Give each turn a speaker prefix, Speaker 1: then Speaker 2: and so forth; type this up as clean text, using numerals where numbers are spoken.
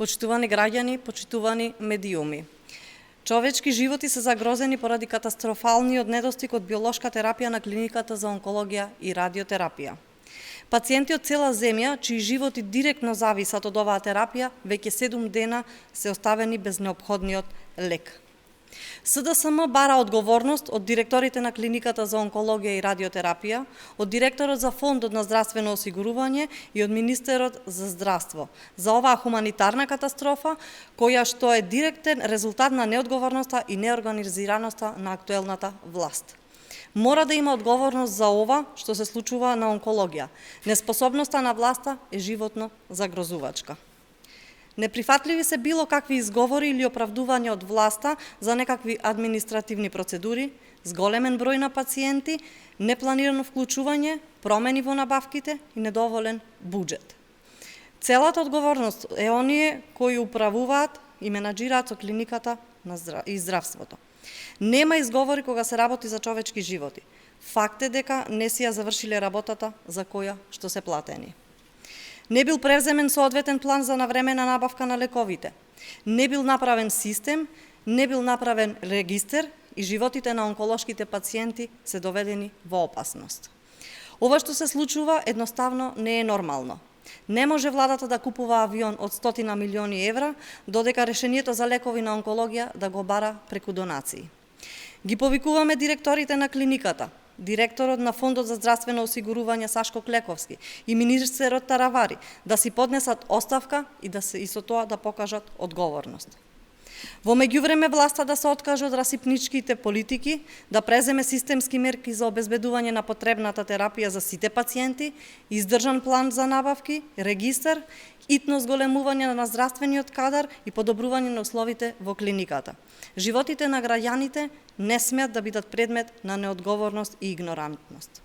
Speaker 1: Почитувани граѓани, почитувани медиуми. Човечки животи се загрозени поради катастрофалниот недостиг од биолошка терапија на клиниката за онкологија и радиотерапија. Пациенти од цела земја, чии животи директно зависат од оваа терапија, веќе 7 дена се оставени без неопходниот лек. СДСМ бара одговорност од директорите на клиниката за онкологија и радиотерапија, од директорот за Фондот на здравствено осигурување и од министерот за здравство за оваа хуманитарна катастрофа, која што е директен резултат на неодговорноста и неорганизираноста на актуелната власт. Мора да има одговорност за ова што се случува на онкологија. Неспособноста на власта е животно загрозувачка. Неприфатливи се било какви изговори или оправдувања од власта за некакви административни процедури, зголемен број на пациенти, непланирано вклучување, промени во набавките и недоволен буџет. Целата одговорност е оние кои управуваат и менаџираат со клиниката и здравството. Нема изговори кога се работи за човечки животи. Факт е дека не си ја завршиле работата за која што се платени. Не бил превземен соодветен план за навремена набавка на лековите. Не бил направен систем, не бил направен регистер и животите на онколошките пациенти се доведени во опасност. Ова што се случува едноставно не е нормално. Не може владата да купува авион од 100 милиони евра, додека решението за лекови на онкологија да го бара преку донации. Ги повикуваме директорите на клиниката, директорот на Фондот за здравствено осигурување Сашко Клековски и министерот Таравари да си поднесат оставка и со тоа да покажат одговорност. Во меѓувреме власта да се откаже од расипничките политики, да преземе системски мерки за обезбедување на потребната терапија за сите пациенти, издржан план за набавки, регистар, итно зголемување на здравствениот кадар и подобрување на условите во клиниката. Животите на граѓаните не смеат да бидат предмет на неодговорност и игнорантност.